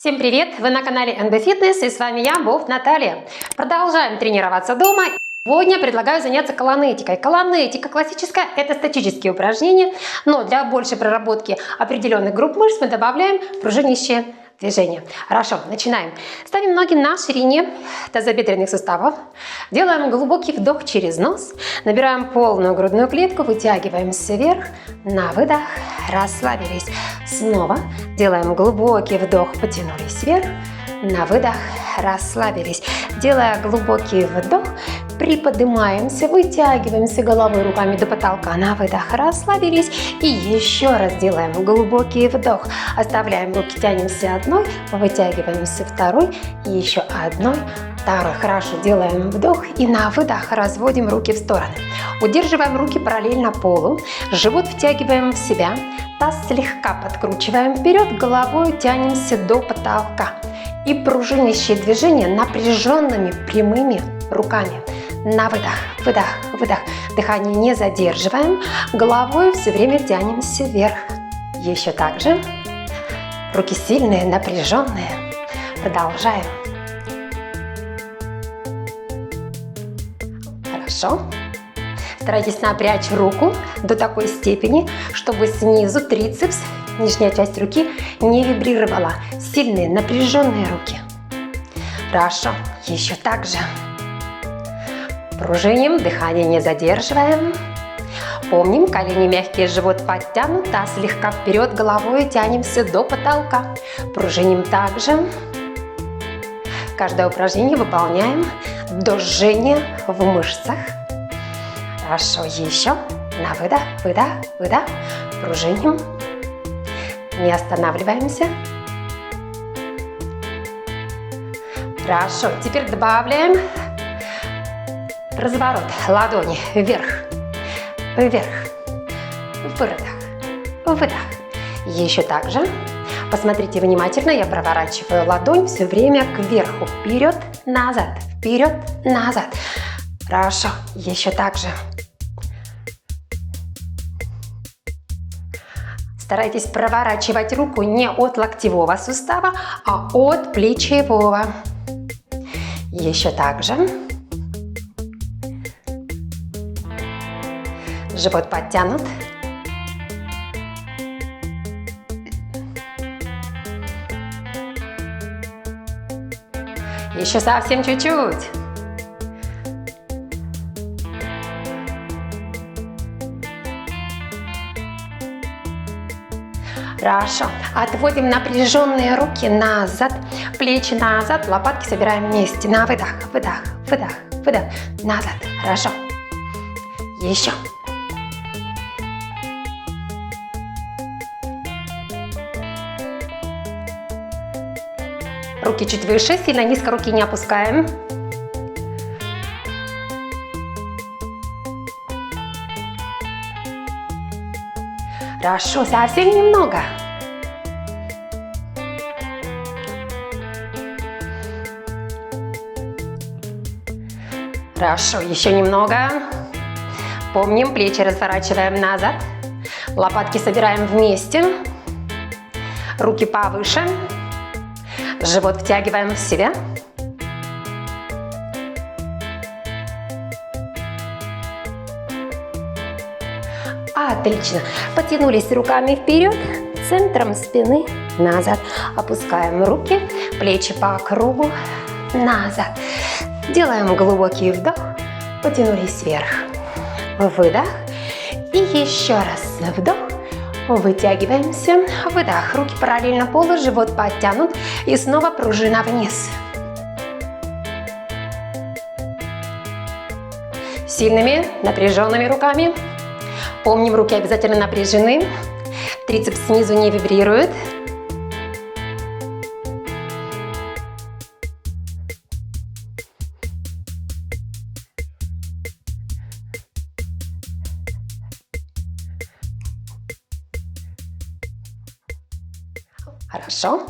Всем привет! Вы на канале НБ Фитнес и с вами я, Бов Наталья. Продолжаем тренироваться дома. Сегодня предлагаю заняться колонетикой. Колонетика классическая – это статические упражнения, но для большей проработки определенных групп мышц мы добавляем пружинящие движения. Хорошо, начинаем. Ставим ноги на ширине тазобедренных суставов. Делаем глубокий вдох через нос. Набираем полную грудную клетку, вытягиваемся вверх. На выдох, расслабились. Снова делаем глубокий вдох, потянулись вверх. На выдох, расслабились. Делая глубокий вдох, приподнимаемся, вытягиваемся головой, руками до потолка. На выдох, расслабились. И еще раз делаем глубокий вдох. Оставляем руки, тянемся одной, вытягиваемся второй, еще одной, второй. Хорошо, делаем вдох и на выдох разводим руки в стороны. Удерживаем руки параллельно полу, живот втягиваем в себя, таз слегка подкручиваем вперед, головой тянемся до потолка. И пружинящие движения напряженными прямыми руками. На выдох, выдох, выдох. Дыхание не задерживаем, головой все время тянемся вверх. Еще так же. Руки сильные, напряженные. Продолжаем. Хорошо. Старайтесь напрячь руку до такой степени, чтобы снизу трицепс, нижняя часть руки, не вибрировала. Сильные, напряженные руки. Хорошо. Еще так же. Пружиним, дыхание не задерживаем. Помним, колени мягкие, живот подтянут, таз слегка вперед, головой тянемся до потолка. Пружиним также. Каждое упражнение выполняем до жжения в мышцах. Хорошо, еще. На выдох, выдох, выдох. Пружиним. Не останавливаемся. Хорошо, теперь добавляем разворот. Ладони вверх, вверх, выдох, выдох. Еще так же. Посмотрите внимательно, я проворачиваю ладонь все время кверху. Вперед, назад, вперед, назад. Хорошо, еще так же. Старайтесь проворачивать руку не от локтевого сустава, а от плечевого. Еще так же. Живот подтянут. Еще совсем чуть-чуть. Хорошо. Отводим напряженные руки назад, плечи назад, лопатки собираем вместе. На выдох, выдох, выдох, выдох, назад. Хорошо. Еще. Руки чуть выше, сильно низко руки не опускаем. Хорошо, совсем немного. Хорошо, еще немного. Помним, плечи разворачиваем назад. Лопатки собираем вместе. Руки повыше. Живот втягиваем в себя. Отлично. Потянулись руками вперед, центром спины назад. Опускаем руки, плечи по кругу, назад. Делаем глубокий вдох, потянулись вверх. Выдох. И еще раз вдох. Вытягиваемся. Выдох. Руки параллельно полу, живот подтянут. И снова пружина вниз. Сильными, напряженными руками. Помним, руки обязательно напряжены. Трицепс снизу не вибрирует. Хорошо.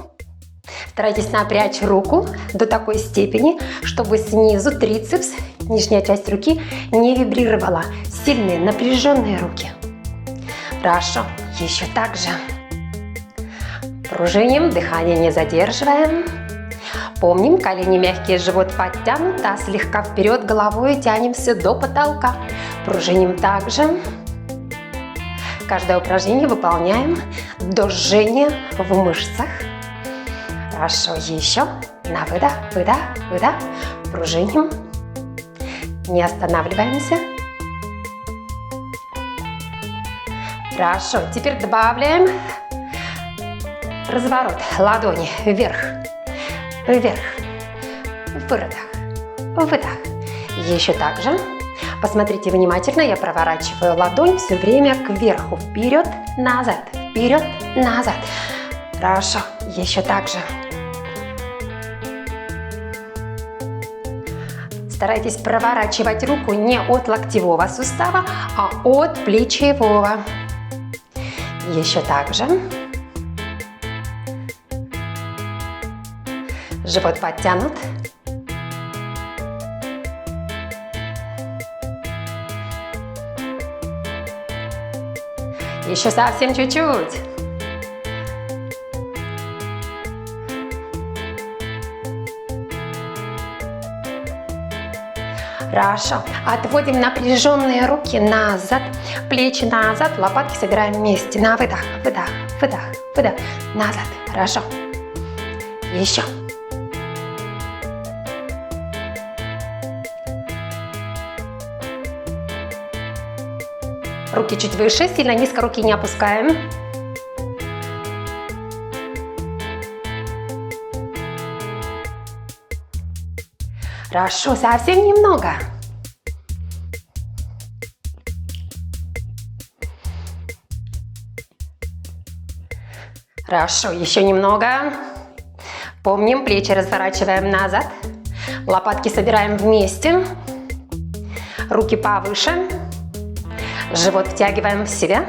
Старайтесь напрячь руку до такой степени, чтобы снизу трицепс, нижняя часть руки, не вибрировала. Сильные, напряженные руки. Хорошо. Еще так же. Пружиним, дыхание не задерживаем. Помним, колени мягкие, живот подтянут, а слегка вперед головой тянемся до потолка. Пружиним также. Каждое упражнение выполняем до жжения в мышцах. Хорошо, еще. На выдох, выдох, выдох. Пружиним. Не останавливаемся. Хорошо, теперь добавляем разворот. Ладони вверх, вверх, выдох, выдох. Еще так же. Посмотрите внимательно, я проворачиваю ладонь все время кверху, вперед, назад, вперед, назад. Хорошо, еще так же. Старайтесь проворачивать руку не от локтевого сустава, а от плечевого. Еще так же. Живот подтянут. Еще совсем чуть-чуть. Хорошо. Отводим напряженные руки назад, плечи назад, лопатки собираем вместе. На выдох, выдох, выдох, выдох, назад. Хорошо. Еще. Руки чуть выше, сильно низко руки не опускаем. Хорошо, совсем немного. Хорошо, еще немного. Помним, плечи разворачиваем назад. Лопатки собираем вместе. Руки повыше. Живот втягиваем в себя.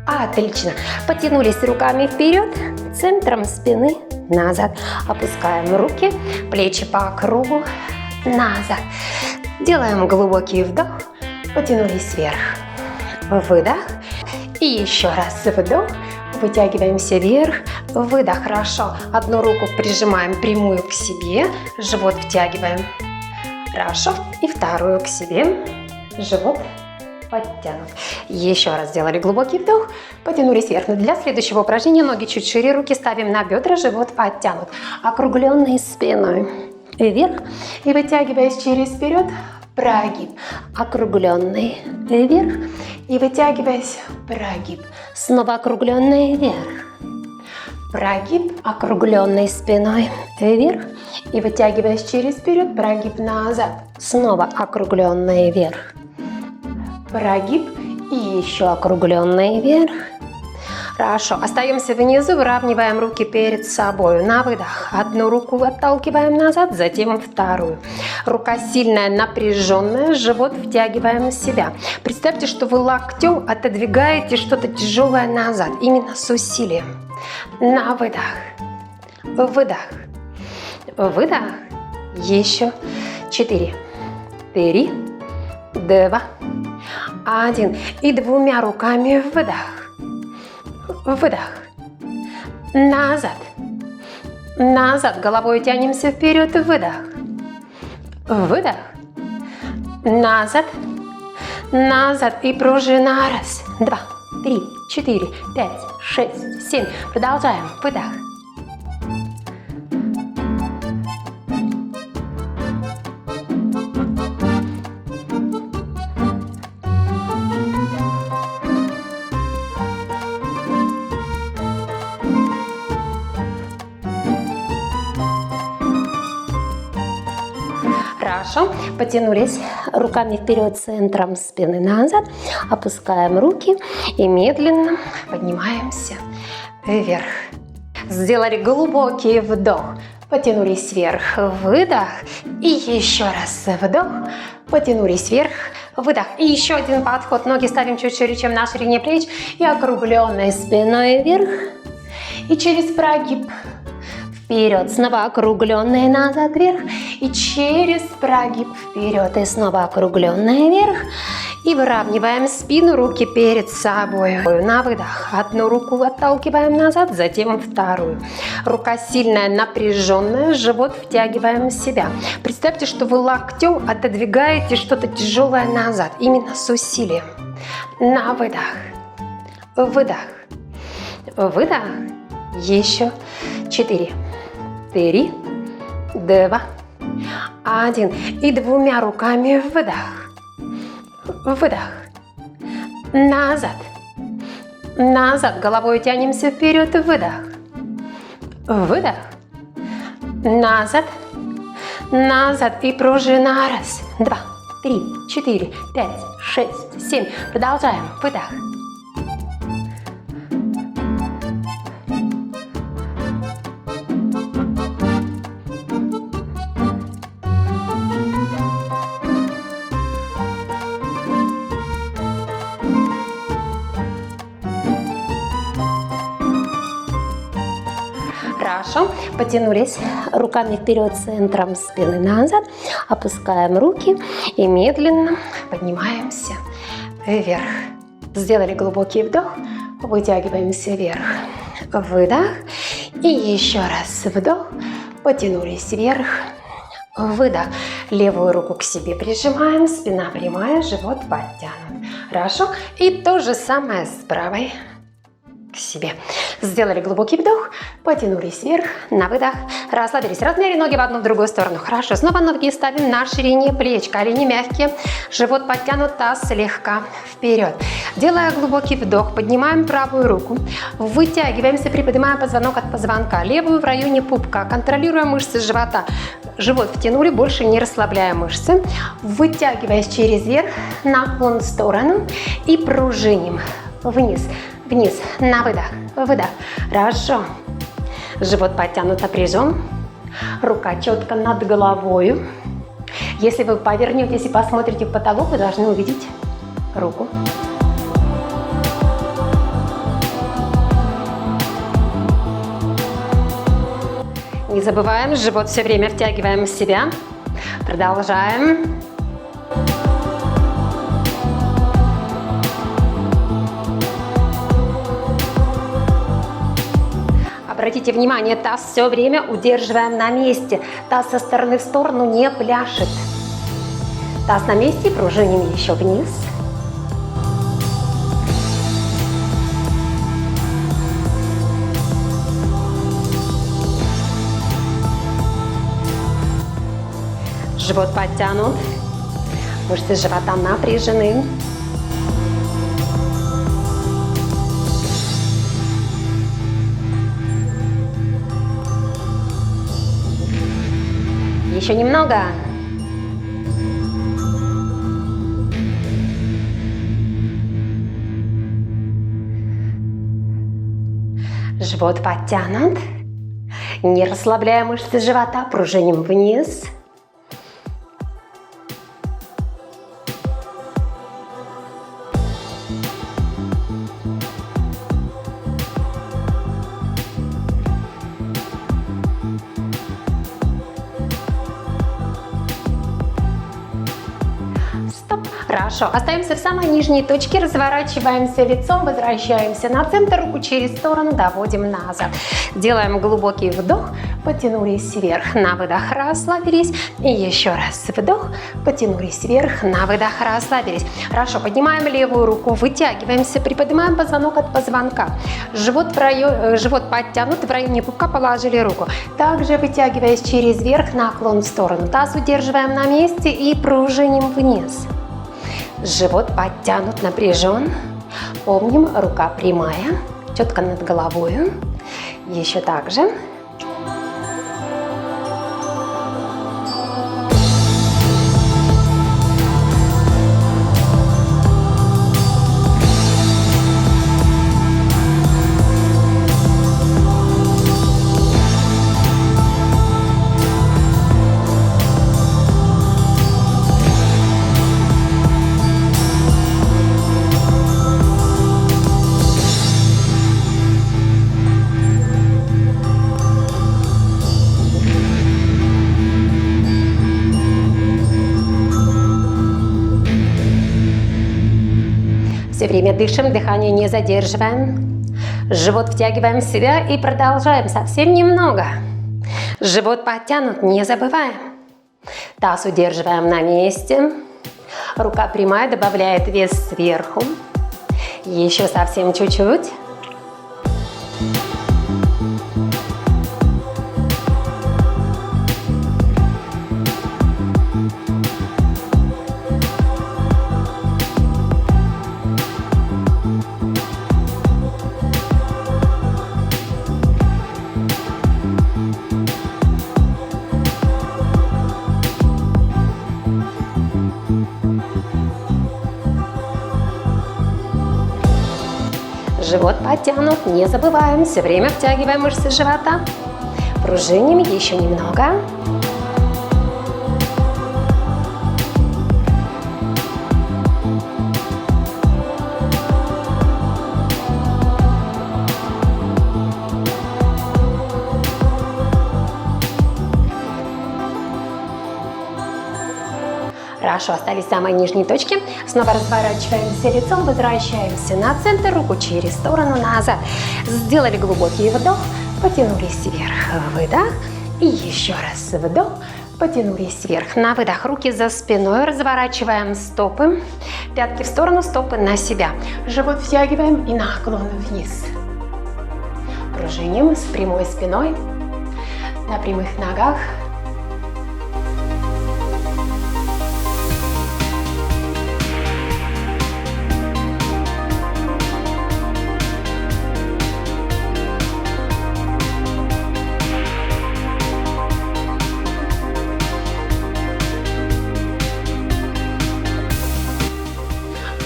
Отлично. Потянулись руками вперед, центром спины назад. Опускаем руки, плечи по кругу, назад. Делаем глубокий вдох, потянулись вверх. Выдох. И еще раз вдох. Вытягиваемся вверх. Выдох. Хорошо. Одну руку прижимаем прямую к себе. Живот втягиваем. Хорошо. И вторую к себе. Живот подтянут. Еще раз сделали глубокий вдох. Потянулись вверх. Для следующего упражнения ноги чуть шире. Руки ставим на бедра. Живот подтянут. Округленной спиной вверх. И вытягиваясь через вперед. Прогиб. Округленный вверх. И вытягиваясь, прогиб. Снова округленный вверх. Прогиб, округленной спиной вверх. И вытягиваясь через вперед, прогиб назад. Снова округленный вверх. Прогиб и еще округленный вверх. Хорошо, остаемся внизу, выравниваем руки перед собой. На выдох. Одну руку отталкиваем назад, затем вторую. Рука сильная, напряженная, живот втягиваем в себя. Представьте, что вы локтем отодвигаете что-то тяжелое назад, именно с усилием. На выдох. Выдох. Выдох. Еще 4, 3, 2, 1. И двумя руками выдох. Выдох. Назад. Назад. Головой тянемся вперед. Выдох. Выдох. Назад. Назад. И пружина. 1, 2, 3, 4, 5, 6, 7. Продолжаем. Выдох. Хорошо. Потянулись руками вперед, центром спины назад. Опускаем руки и медленно поднимаемся вверх. Сделали глубокий вдох. Потянулись вверх. Выдох. И еще раз вдох. Потянулись вверх. Выдох. И еще один подход. Ноги ставим чуть шире, чем на ширине плеч. И округленной спиной вверх. И через прогиб. Вперед, снова округленные назад, вверх. И через прогиб вперед. И снова округленные вверх. И выравниваем спину, руки перед собой. На выдох. Одну руку отталкиваем назад, затем вторую. Рука сильная, напряженная, живот втягиваем в себя. Представьте, что вы локтем отодвигаете что-то тяжелое назад, именно с усилием. На выдох. Выдох. Выдох. Еще 4, 3, 2, 1. И двумя руками выдох. Выдох. Назад. Назад. Головой тянемся вперед. Выдох. Выдох. Назад. Назад. И пружина. 1, 2, 3, 4, 5, 6, 7. Продолжаем. Выдох. Хорошо, потянулись руками вперед, центром спины назад, опускаем руки и медленно поднимаемся вверх. Сделали глубокий вдох, вытягиваемся вверх, выдох и еще раз вдох, потянулись вверх, выдох. Левую руку к себе прижимаем, спина прямая, живот подтянут. Хорошо, и то же самое с правой к себе. Сделали глубокий вдох, потянулись вверх, на выдох, расслабились, размяли ноги в одну, в другую сторону. Хорошо, снова ноги ставим на ширине плеч, колени мягкие, живот подтянут, таз слегка вперед. Делая глубокий вдох, поднимаем правую руку, вытягиваемся, приподнимаем позвонок от позвонка, левую в районе пупка, контролируя мышцы живота. Живот втянули, больше не расслабляя мышцы. Вытягиваясь через верх, наклон в сторону и пружиним вниз. Вниз, на выдох, выдох. Хорошо. Живот подтянут, напряжен. Рука четко над головой. Если вы повернетесь и посмотрите в потолок, вы должны увидеть руку. Не забываем, живот все время втягиваем в себя. Продолжаем. Обратите внимание, таз все время удерживаем на месте. Таз со стороны в сторону не пляшет. Таз на месте, пружиним еще вниз. Живот подтянут, мышцы живота напряжены. Еще немного. Живот подтянут. Не расслабляя мышцы живота, пружиним вниз. Хорошо, остаемся в самой нижней точке, разворачиваемся лицом, возвращаемся на центр, руку через сторону, доводим назад. Делаем глубокий вдох, потянулись вверх, на выдох расслабились. И еще раз вдох, потянулись вверх, на выдох расслабились. Хорошо, поднимаем левую руку, вытягиваемся, приподнимаем позвонок от позвонка. Живот подтянут, в районе пупка положили руку. Также вытягиваясь через верх, наклон в сторону. Таз удерживаем на месте и пружиним вниз. Живот подтянут, напряжен. Помним, рука прямая, четко над головой. Еще так же. Все время дышим, дыхание не задерживаем. Живот втягиваем в себя и продолжаем совсем немного. Живот подтянут, не забываем. Таз удерживаем на месте. Рука прямая, добавляет вес сверху. Еще совсем чуть-чуть. Живот подтянут, не забываем, все время втягиваем мышцы живота. Пружиним еще немного. Хорошо, остались самые нижние точки. Снова разворачиваемся лицом, возвращаемся на центр, руку через сторону назад. Сделали глубокий вдох, потянулись вверх, выдох. И еще раз вдох, потянулись вверх. На выдох руки за спиной, разворачиваем стопы. Пятки в сторону, стопы на себя. Живот втягиваем и наклон вниз. Пружиним с прямой спиной, на прямых ногах.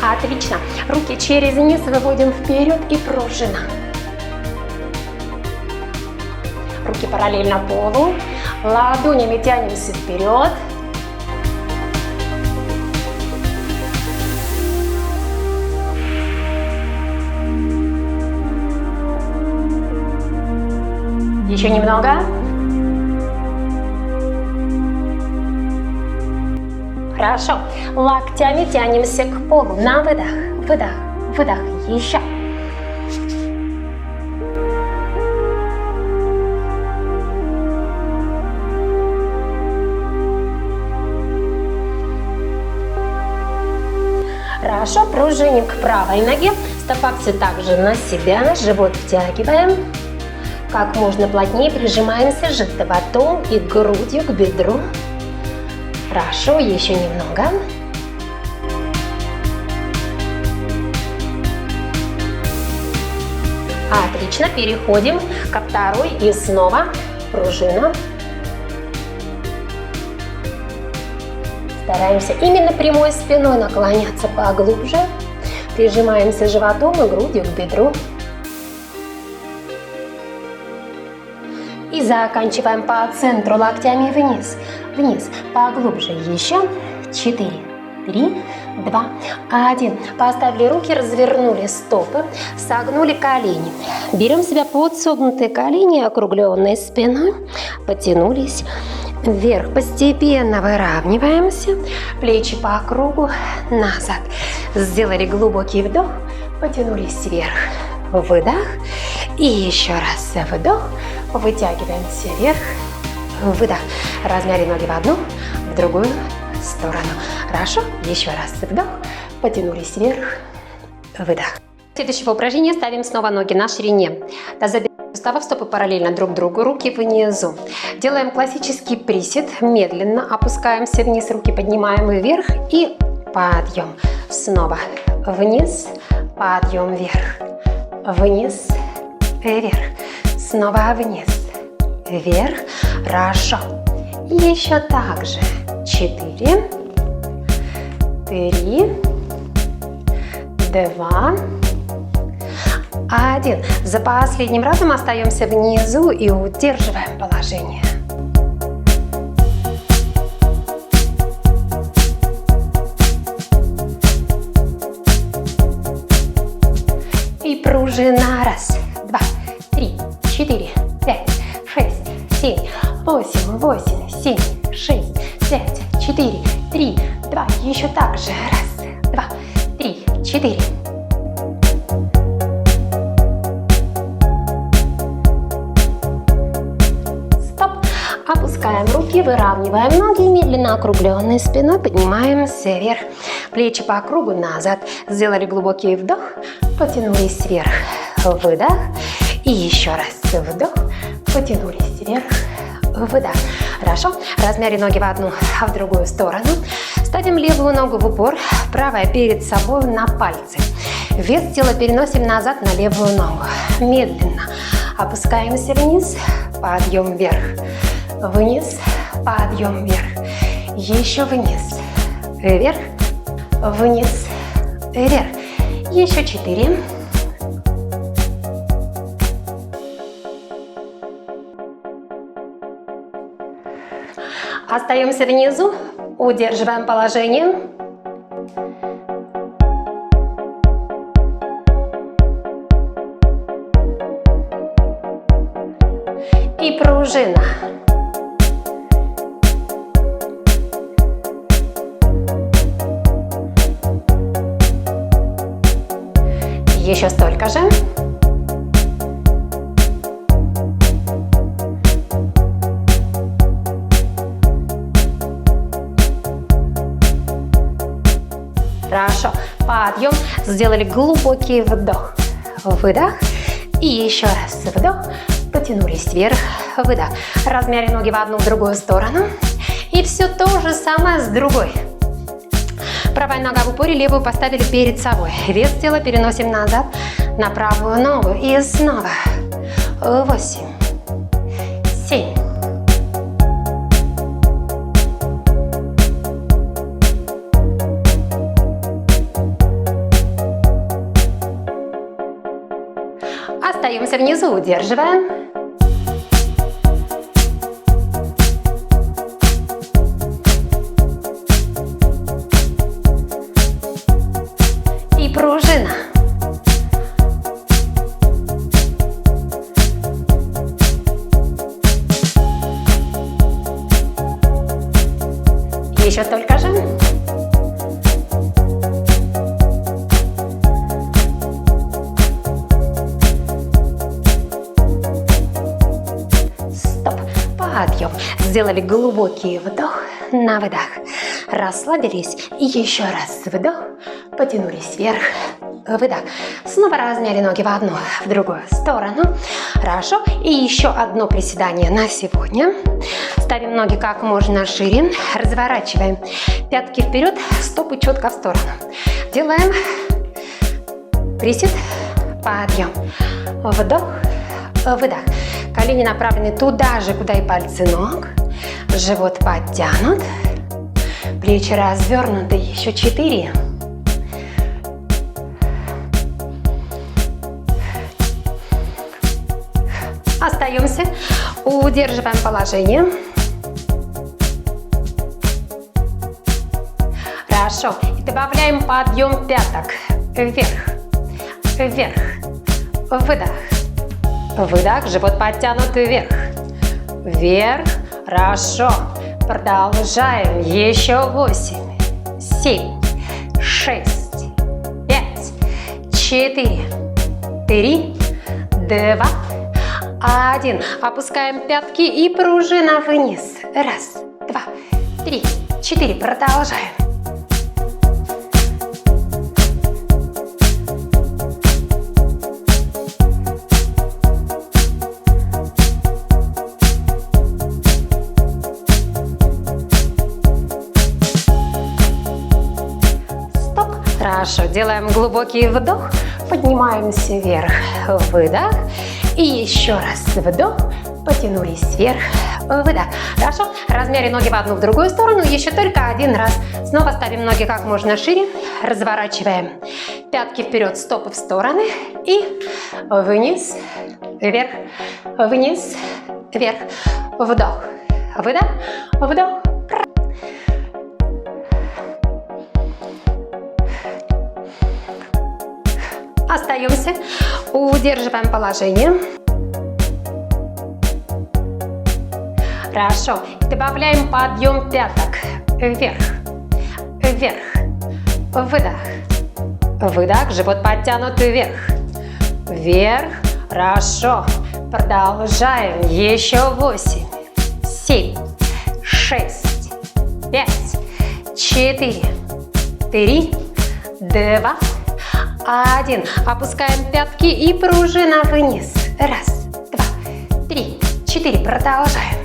Отлично. Руки через низ выводим вперед и пружина. Руки параллельно полу. Ладонями тянемся вперед. Еще немного. Хорошо. Локтями тянемся к полу. На выдох, выдох, выдох. Еще. Хорошо. Пружиним к правой ноге. Стопаксы также на себя. Живот втягиваем. Как можно плотнее прижимаемся животом и грудью к бедру. Хорошо, еще немного. Отлично, переходим ко второй и снова пружина. Стараемся именно прямой спиной наклоняться поглубже. Прижимаемся животом и грудью к бедру. И заканчиваем по центру локтями вниз. Вниз, поглубже. Еще. 4, 3, 2, 1. Поставили руки, развернули стопы, согнули колени. Берем себя под согнутые колени, округленной спиной. Потянулись вверх. Постепенно выравниваемся. Плечи по кругу назад. Сделали глубокий вдох. Потянулись вверх. Выдох. И еще раз вдох. Вытягиваемся вверх. Выдох. Размяли ноги в одну, в другую сторону. Хорошо. Еще раз вдох. Потянулись вверх. Выдох. Следующее упражнение ставим снова ноги на ширине. Тазобедренных суставов, стопы параллельно друг другу, руки внизу. Делаем классический присед. Медленно опускаемся вниз, руки поднимаем вверх и подъем. Снова вниз, подъем вверх. Вниз, вверх. Снова вниз, вверх. Хорошо. Еще так же. 4, 3, 2, 1. За последним разом остаемся внизу и удерживаем положение. И пружина. Раз, два, 3, 4, 5, 6, 7, 8, 8, 7, 6, 5, 4, 3, 2. Еще так же. Раз, два, 3, 4, ноги, выравниваем ноги, медленно округленной спиной поднимаемся вверх. Плечи по кругу назад. Сделали глубокий вдох, потянулись вверх. Выдох. И еще раз вдох, потянулись вверх. Выдох. Хорошо. Размяли ноги в одну, а в другую сторону. Ставим левую ногу в упор, правая перед собой на пальцы. Вес тела переносим назад на левую ногу. Медленно опускаемся вниз, подъем вверх. Вниз, подъем вверх. Еще вниз, вверх, вниз, вверх. Еще 4. Остаемся внизу, удерживаем положение. И пружина. Еще столько же. Хорошо. Подъем. Сделали глубокий вдох. Выдох. И еще раз вдох. Потянулись вверх. Выдох. Размяли ноги в одну, в другую сторону. И все то же самое с другой. Правая нога в упоре, левую поставили перед собой. Вес тела переносим назад на правую ногу. И снова. 8, 7. Остаемся внизу, удерживаем. И пружина. Еще столько же. Подъем. Сделали глубокий вдох на выдох. Расслабились. И еще раз вдох. Потянулись вверх. Выдох. Снова размяли ноги в одну, в другую сторону. Хорошо. И еще одно приседание на сегодня. Ставим ноги как можно шире. Разворачиваем пятки вперед, стопы четко в сторону. Делаем присед. Подъем. Вдох. Выдох. Колени направлены туда же, куда и пальцы ног. Живот подтянут. Плечи развернуты. Еще 4. Остаемся. Удерживаем положение. Хорошо. И добавляем подъем пяток. Вверх. Вверх. Выдох. Выдох, живот подтянут вверх. Вверх. Хорошо. Продолжаем. Еще 8, 7, 6, 5, 4, 3, 2, 1. Опускаем пятки и пружина вниз. 1, 2, 3, 4. Продолжаем. Хорошо, делаем глубокий вдох, поднимаемся вверх, выдох, и еще раз вдох, потянулись вверх, выдох. Хорошо, размяли ноги в одну, в другую сторону, еще только один раз. Снова ставим ноги как можно шире, разворачиваем пятки вперед, стопы в стороны, и вниз, вверх, вниз, вверх, вдох, выдох, вдох. Остаемся, удерживаем положение. Хорошо. Добавляем подъем пяток. Вверх, вверх, выдох. Выдох, живот подтянут вверх. Вверх. Хорошо. Продолжаем. Еще 8, 7, 6, 5, 4, 3, 2, 1. Опускаем пятки и пружина вниз. Раз, два, три, 4. Продолжаем.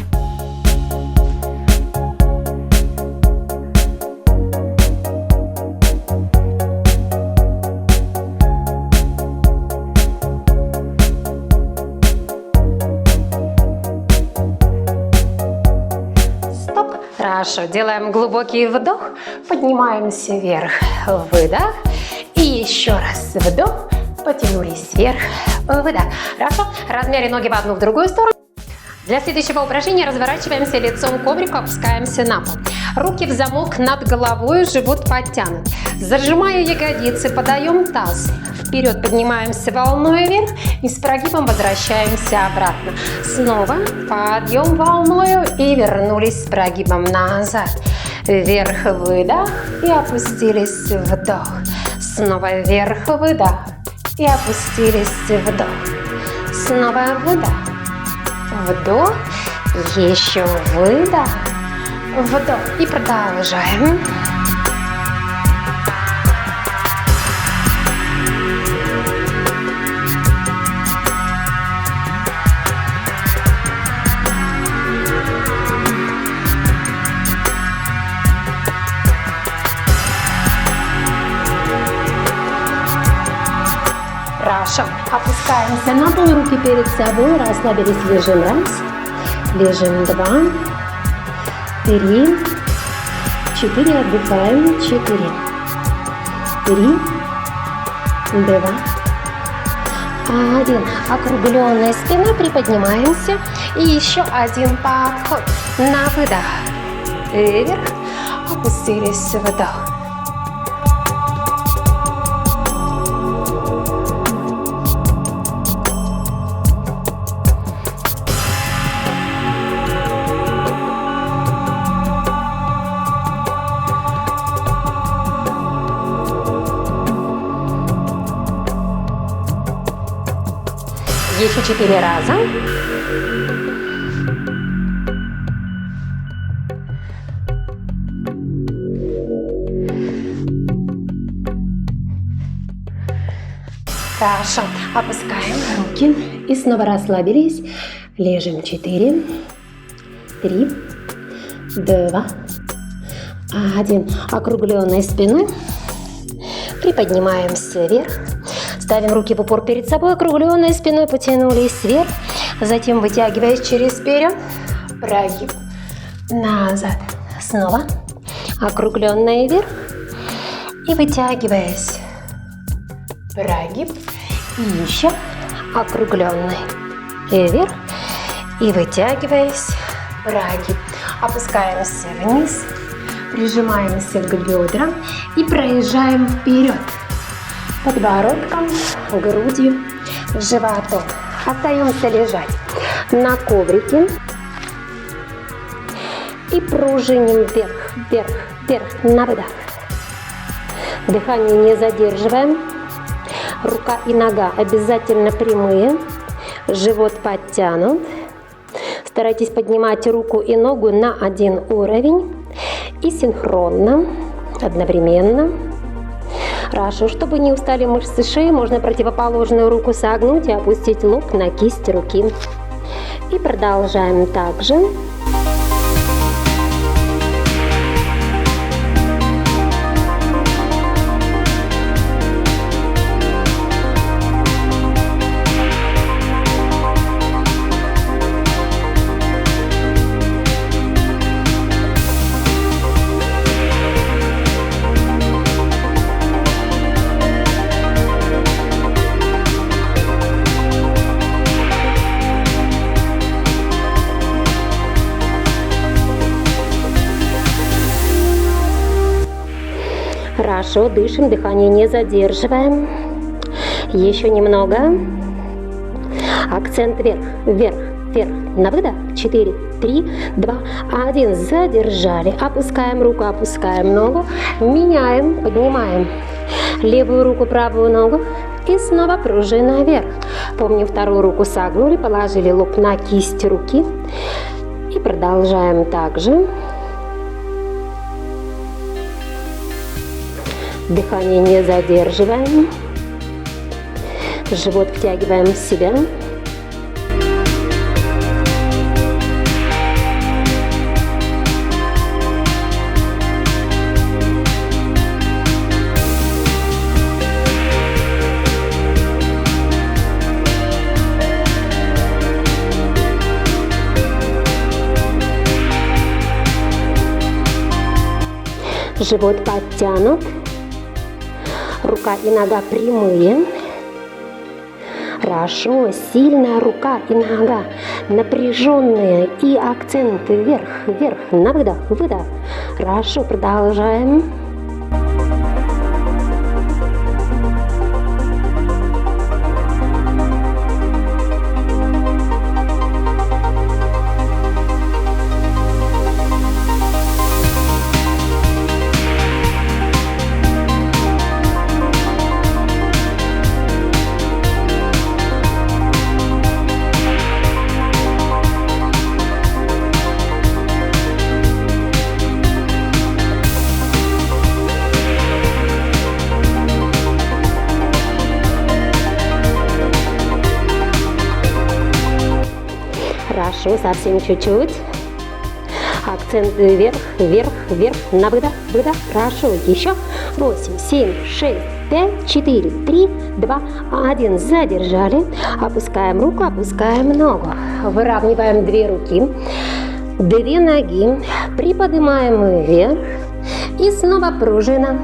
Хорошо, делаем глубокий вдох, поднимаемся вверх, выдох, и еще раз вдох, потянулись вверх, выдох. Хорошо, размяли ноги в одну, в другую сторону. Для следующего упражнения разворачиваемся лицом к коврику, опускаемся на пол. Руки в замок над головой, живот подтянут. Зажимая ягодицы, подаем таз. Вперед поднимаемся волной вверх и с прогибом возвращаемся обратно. Снова подъем волною и вернулись с прогибом назад. Вверх, выдох и опустились, вдох. Снова вверх, выдох и опустились, вдох. Снова выдох. Вдох, еще выдох, вдох и продолжаем. Хорошо. Опускаемся на пол, руки перед собой, расслабились, лежим. Раз, лежим. 2, 3, 4, отдыхаем. 4, 3, 2, 1. Округленная спина, приподнимаемся. И еще один подход. На выдох. Вверх, опустились, вдох. Еще 4 раза. Хорошо. Опускаем руки и снова расслабились. Лежим. 4, 3, 2, 1. Округленной спиной. Приподнимаемся вверх. Ставим руки в упор перед собой, округленной спиной потянулись вверх, затем вытягиваясь через вперед, прогиб, назад, снова округленный вверх и вытягиваясь, прогиб, и еще округленный вверх и вытягиваясь, прогиб. Опускаемся вниз, прижимаемся к бедрам и проезжаем вперед. Подбородком, грудью, животом. Остаемся лежать на коврике и пружиним вверх, вверх, вверх, на выдох. Дыхание не задерживаем. Рука и нога обязательно прямые. Живот подтянут. Старайтесь поднимать руку и ногу на один уровень и синхронно, одновременно. Хорошо, чтобы не устали мышцы шеи, можно противоположную руку согнуть и опустить лоб на кисть руки. И продолжаем также. Хорошо, дышим, дыхание не задерживаем. Еще немного. Акцент вверх, вверх, вверх. На выдох. 4, 3, 2, 1. Задержали. Опускаем руку, опускаем ногу. Меняем, поднимаем левую руку, правую ногу. И снова пружина вверх. Помню, вторую руку согнули, положили лоб на кисть руки. И продолжаем также. Дыхание не задерживаем. Живот втягиваем в себя. Живот подтянут, рука и нога прямые. Хорошо, сильная рука и нога, напряженные и акценты вверх, вверх, на выдох, выдох. Хорошо, продолжаем. Хорошо, совсем чуть-чуть. Акценты вверх, вверх, вверх, на выдох, выдох. Хорошо, еще. 8, 7, 6, 5, 4, 3, 2, 1. Задержали. Опускаем руку, опускаем ногу. Выравниваем две руки, две ноги. Приподнимаем вверх. И снова пружина.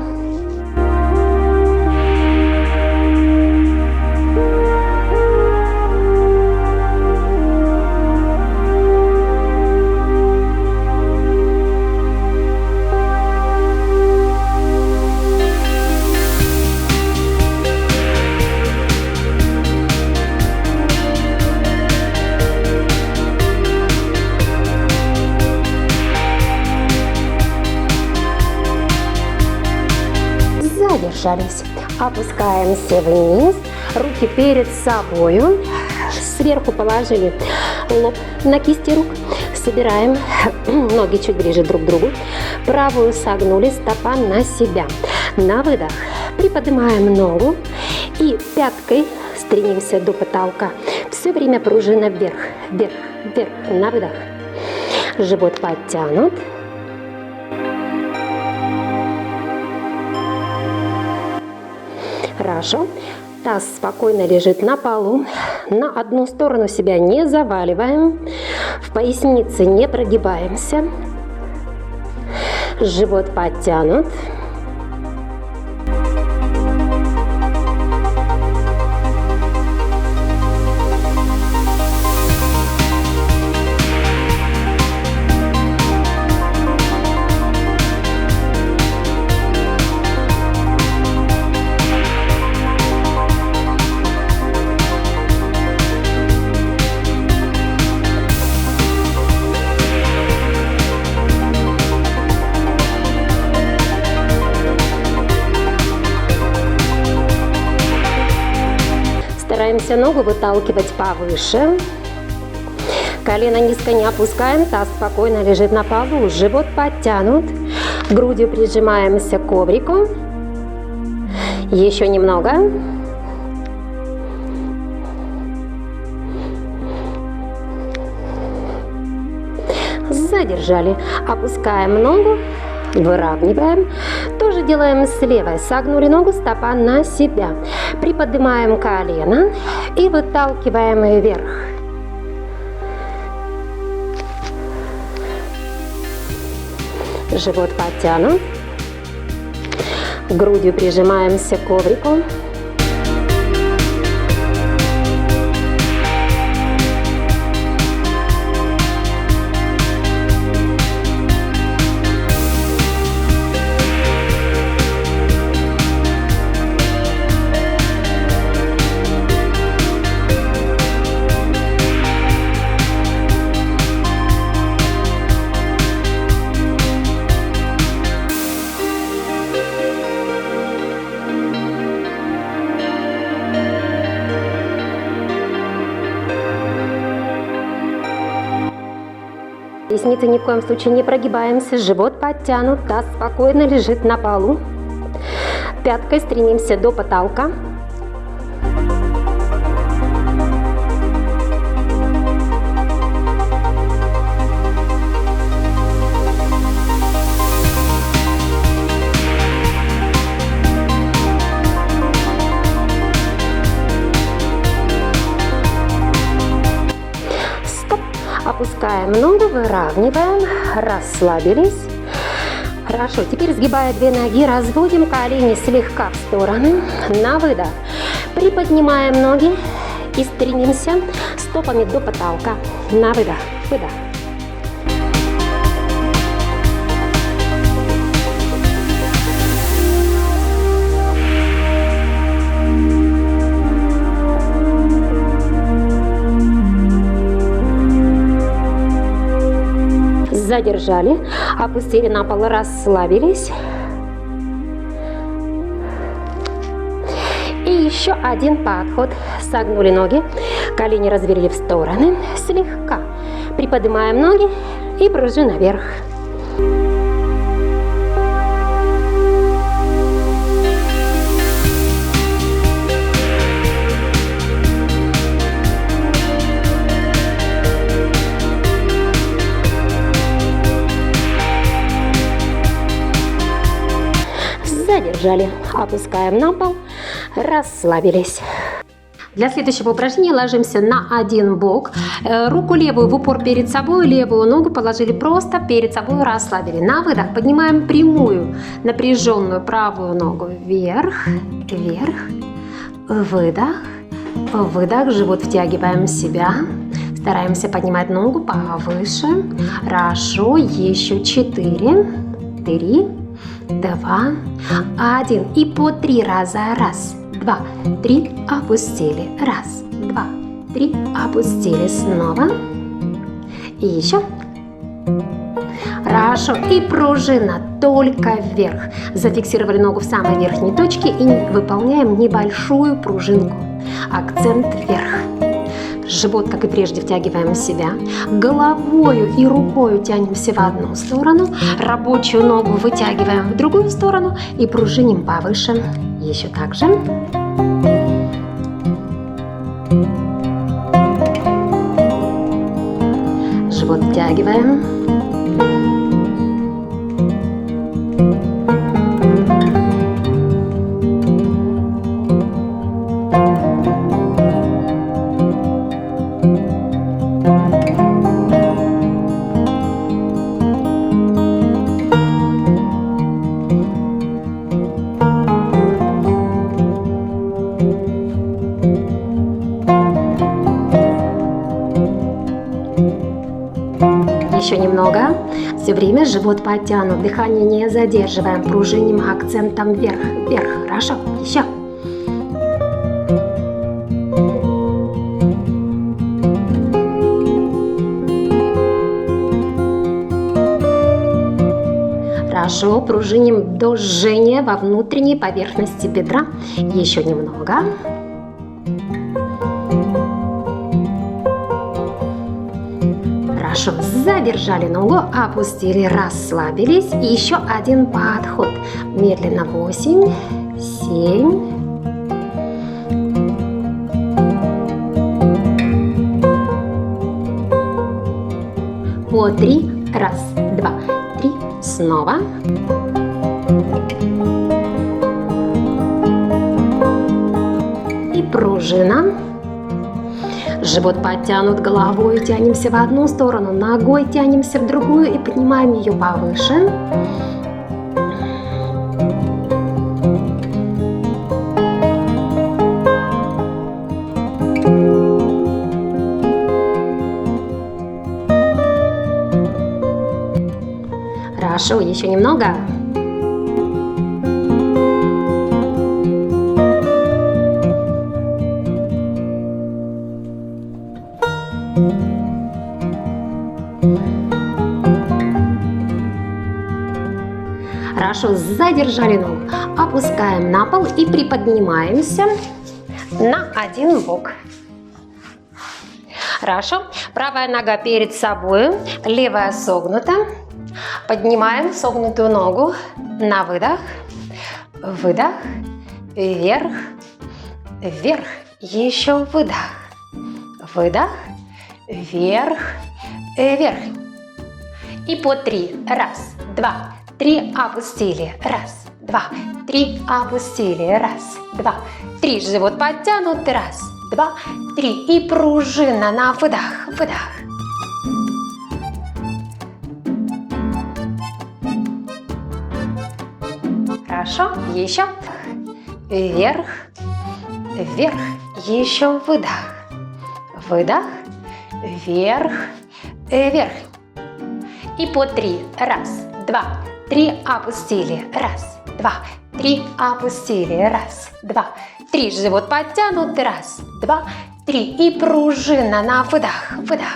Задержались. Опускаемся вниз. Руки перед собой. Сверху положили лоб на кисти рук. Собираем ноги чуть ближе друг к другу. Правую согнули, стопа на себя. На выдох. Приподнимаем ногу. И пяткой стремимся до потолка. Все время пружина вверх, вверх, вверх. На выдох. Живот подтянут. Хорошо. Таз спокойно лежит на полу. На одну сторону себя не заваливаем. В пояснице не прогибаемся. Живот подтянут. Стараемся ногу выталкивать повыше. Колено низко не опускаем, таз спокойно лежит на полу, живот подтянут. Грудью прижимаемся к коврику. Еще немного. Задержали. Опускаем ногу. Выравниваем. Тоже делаем с левой. Согнули ногу, стопа на себя. Приподнимаем колено и выталкиваем вверх. Живот подтянут. Грудью прижимаемся к коврику. Поясница ни в коем случае не прогибаемся, живот подтянут, таз спокойно лежит на полу. Пяткой стремимся до потолка. Опускаем ногу, выравниваем, расслабились. Хорошо, теперь сгибая две ноги, разводим колени слегка в стороны. На выдох приподнимаем ноги и стремимся стопами до потолка. На выдох, выдох. Задержали, опустили на пол, расслабились. И еще один подход. Согнули ноги, колени развели в стороны. Слегка приподнимаем ноги и пружина вверх. Задержали, опускаем на пол, расслабились. Для следующего упражнения ложимся на один бок, руку левую в упор перед собой, левую ногу положили просто перед собой, расслабили. На выдох поднимаем прямую, напряженную правую ногу вверх, вверх, выдох, выдох, живот втягиваем в себя, стараемся поднимать ногу повыше. Хорошо, еще 4, 3, 2, 1 и по 3 раза. Раз, 2, 3, опустили. Раз, 2, 3, опустили. Снова. И еще. Хорошо. И пружина только вверх. Зафиксировали ногу в самой верхней точке и выполняем небольшую пружинку. Акцент вверх. Живот, как и прежде, втягиваем в себя. Головою и рукой тянемся в одну сторону. Рабочую ногу вытягиваем в другую сторону и пружиним повыше. Еще так же. Живот втягиваем. Еще немного. Все время живот подтянут, дыхание не задерживаем, пружиним акцентом вверх, вверх. Хорошо, еще. Хорошо, пружиним до жжения во внутренней поверхности бедра. Еще немного. Хорошо, задержали ногу, опустили, расслабились. И еще один подход. Медленно 8, 7. По 3. Раз, 2, 3. Снова. И пружина. Живот подтянут, головой тянемся в одну сторону, ногой тянемся в другую и поднимаем ее повыше. Хорошо, еще немного. Хорошо, задержали ногу, опускаем на пол и приподнимаемся на один бок. Хорошо, правая нога перед собой, левая согнута. Поднимаем согнутую ногу на выдох, выдох, вверх, вверх, еще выдох, выдох, вверх, вверх. И по 3. Раз, два, 3, опустили. Раз, два, 3, опустили. Раз, два, 3. Живот подтянут. Раз, два, 3. И пружина на выдох, выдох. Хорошо, еще. Вверх, вверх, еще выдох, выдох, вверх, вверх. И по 3. Раз, два, 3, опустили. Раз, два, 3, опустили. Раз, два, 3. Живот подтянут. Раз, два, 3. И пружина на выдох, выдох.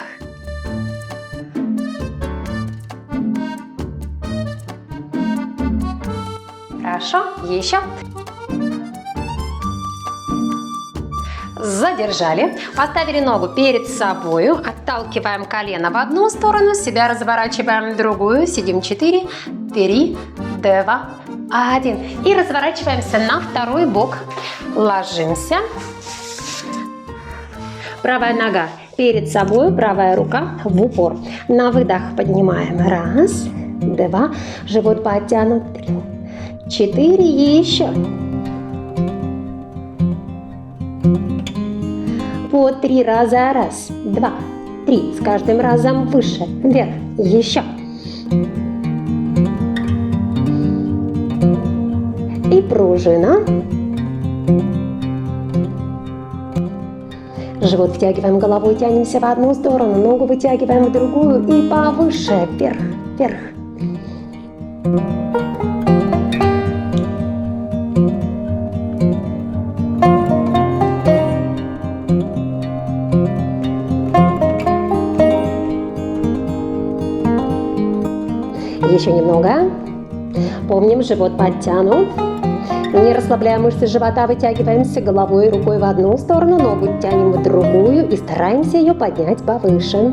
Хорошо, еще. Задержали, поставили ногу перед собой, отталкиваем колено в одну сторону, себя разворачиваем в другую, сидим 4, 3, 2, 1. И разворачиваемся на второй бок, ложимся. Правая нога перед собой, правая рука в упор. На выдох поднимаем. Раз, два, живот подтянут. 3, 4, еще. По 3 раза. Раз, два, 3. С каждым разом выше, вверх, еще. И пружина. Живот втягиваем головой, тянемся в одну сторону, ногу вытягиваем в другую и повыше, вверх, вверх. Еще немного. Помним, живот подтянут. Не расслабляя мышцы живота, вытягиваемся головой и рукой в одну сторону, ногу тянем в другую и стараемся ее поднять повыше.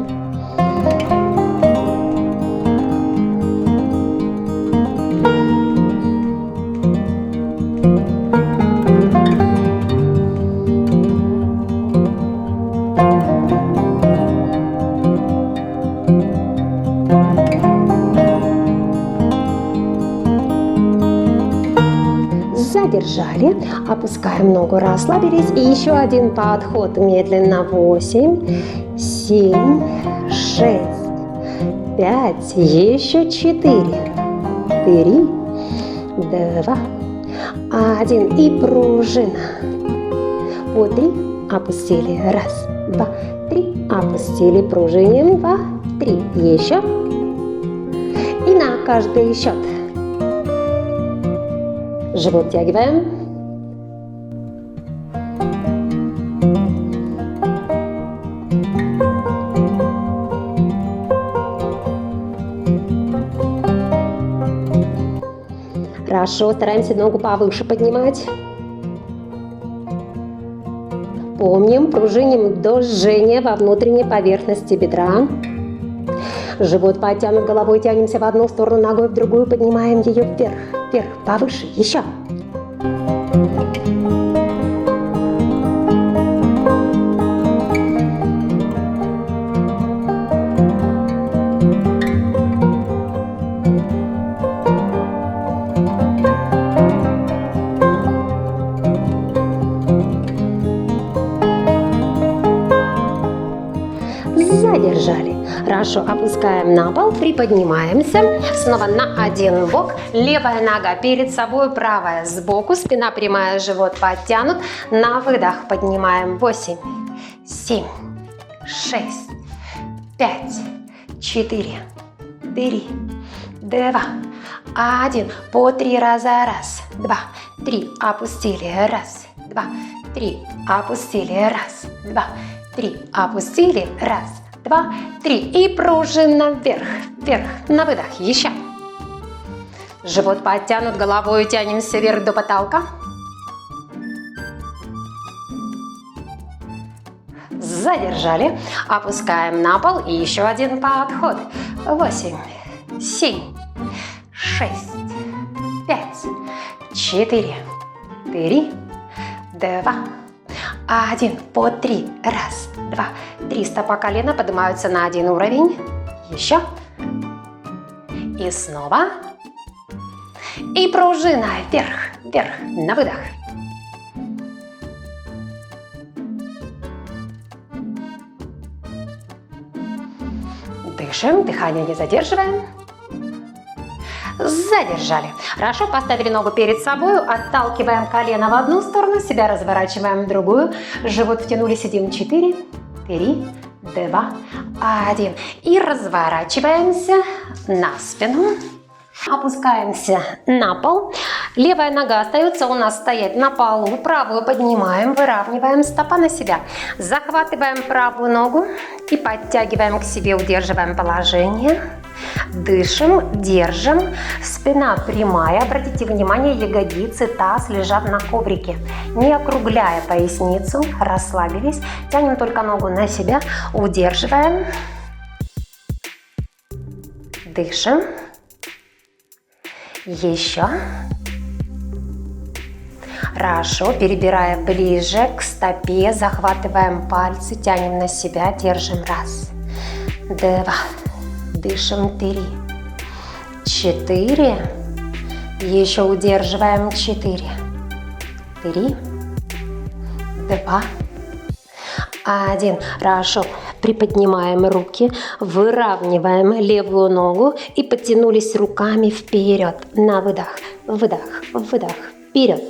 Задержали, опускаем ногу, расслабились. И еще один подход медленно. 8, 7, 6, 5, еще 4, 3, 2, 1. И пружина. По 3 опустили. Раз, два, 3. Опустили, пружиним. 2, 3. Еще. И на каждый счет. Живот втягиваем. Хорошо, стараемся ногу повыше поднимать. Помним, пружиним до жжения во внутренней поверхности бедра. Живот подтянут, головой тянемся в одну сторону, ногой в другую, поднимаем ее вверх, вверх, повыше, еще. Задержали. Хорошо, опускаем на пол, приподнимаемся. Снова на один бок. Левая нога перед собой, правая сбоку. Спина прямая, живот подтянут. На выдох поднимаем. 8, 7, 6, 5, 4, 3, 2, 1. По 3 раза. Раз, два, 3. Опустили. Раз, два, 3. Опустили. Раз, два, 3. Опустили. Раз, 2, 3. И пружина вверх, вверх. На выдох. Еще. Живот подтянут, головой тянемся вверх до потолка. Задержали. Опускаем на пол. И еще один подход. 8, 7, 6, 5, 4, 3, 2, 1. По 3. Раз, два, три. Стопа колена поднимаются на один уровень. Еще. И снова. И пружина вверх, вверх, на выдох. Дышим, дыхание не задерживаем. Задержали. Хорошо, поставили ногу перед собой, отталкиваем колено в одну сторону, себя разворачиваем в другую. Живот втянули, сидим. 4, 3, 2, 1. И разворачиваемся на спину. Опускаемся на пол. Левая нога остается у нас стоять на полу. Правую поднимаем, выравниваем, стопа на себя. Захватываем правую ногу и подтягиваем к себе, удерживаем положение. Дышим, держим. Спина прямая. Обратите внимание, ягодицы, таз лежат на коврике. Не округляя поясницу, расслабились. Тянем только ногу на себя, удерживаем. Дышим. Еще. Хорошо, перебирая ближе к стопе, захватываем пальцы, тянем на себя, держим. Раз, два, дышим. 3, 4, еще удерживаем. 4, 3, 2, 1. Хорошо. Приподнимаем руки, выравниваем левую ногу и подтянулись руками вперед. На выдох, выдох, выдох, вперед.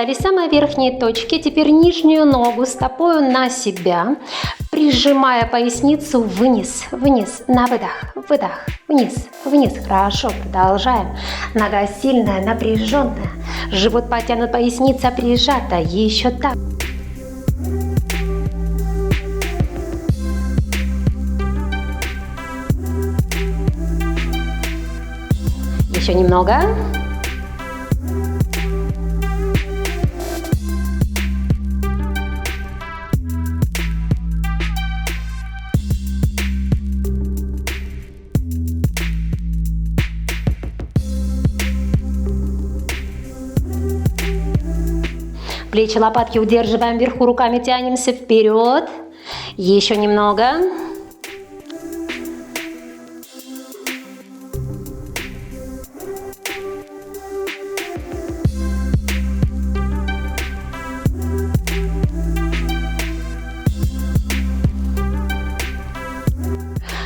Остались самые верхние точки. Теперь нижнюю ногу стопою на себя, прижимая поясницу вниз, вниз, на выдох, выдох, вниз, вниз. Хорошо, продолжаем. Нога сильная, напряженная, живот потянут, поясница прижата. Еще так. Еще немного. Плечи, лопатки удерживаем вверху, руками тянемся вперед. Еще немного.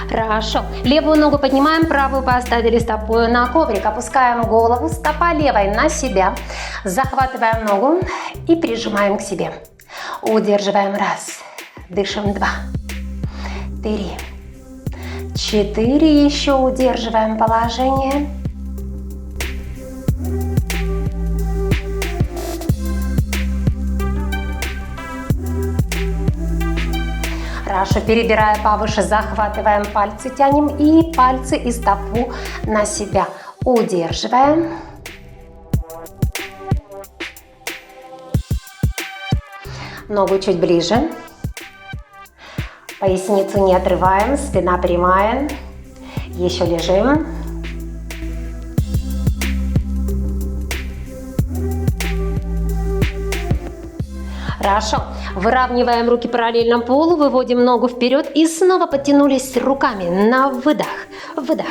Хорошо. Левую ногу поднимаем, правую поставили стопою на коврик. Опускаем голову, стопа левой на себя. Захватываем ногу и прижимаем к себе. Удерживаем. Раз. Дышим. 2, 3, 4. Еще удерживаем положение. Хорошо, перебирая повыше, захватываем пальцы, тянем и пальцы и стопу на себя. Удерживаем. Ногу чуть ближе. Поясницу не отрываем, спина прямая. Еще лежим. Хорошо. Выравниваем руки параллельно полу, выводим ногу вперед и снова подтянулись руками на выдох. Выдох.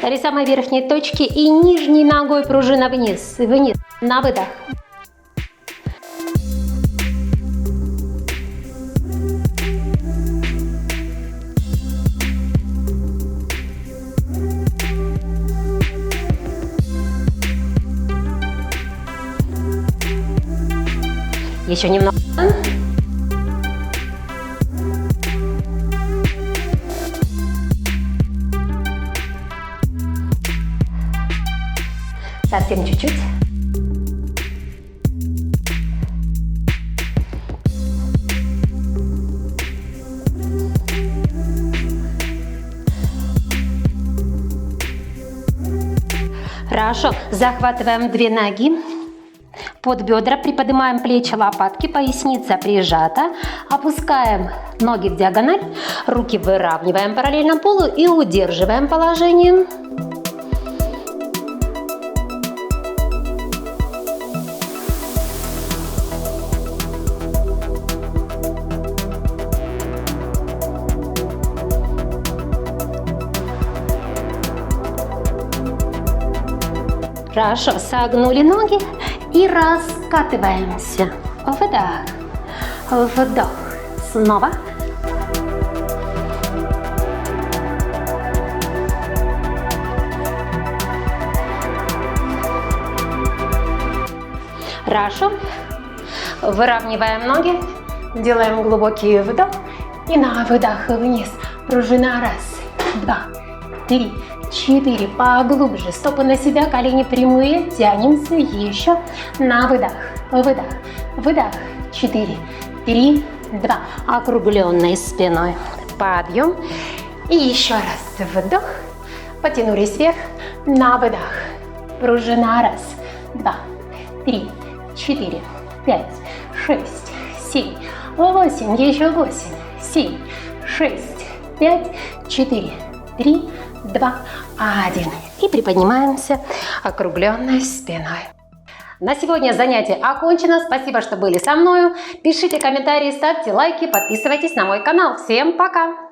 этой самой верхней точки и нижней ногой пружина вниз, вниз, на выдох. Еще немного. Совсем чуть-чуть. Хорошо. Захватываем две ноги. Под бедра приподнимаем плечи, лопатки, поясница прижата. Опускаем ноги в диагональ. Руки выравниваем параллельно полу и удерживаем положение. Хорошо, согнули ноги и раскатываемся. Выдох, вдох. Снова. Хорошо. Выравниваем ноги, делаем глубокий вдох и на выдох вниз. Пружина. Раз, два, три. 4. Поглубже. Стопы на себя, колени прямые. Тянемся. Еще. На выдох. Выдох. Выдох. 4, 3, 2. Округленной спиной. Подъем. И еще раз. Вдох. Потянулись вверх. На выдох. Пружина. Раз, два, 3, 4, 5, 6, 7, 8. Еще 8, 7, 6, 5, 4, 3, 2, 1. И приподнимаемся округленной спиной. На сегодня занятие окончено. Спасибо, что были со мною. Пишите комментарии, ставьте лайки, подписывайтесь на мой канал. Всем пока!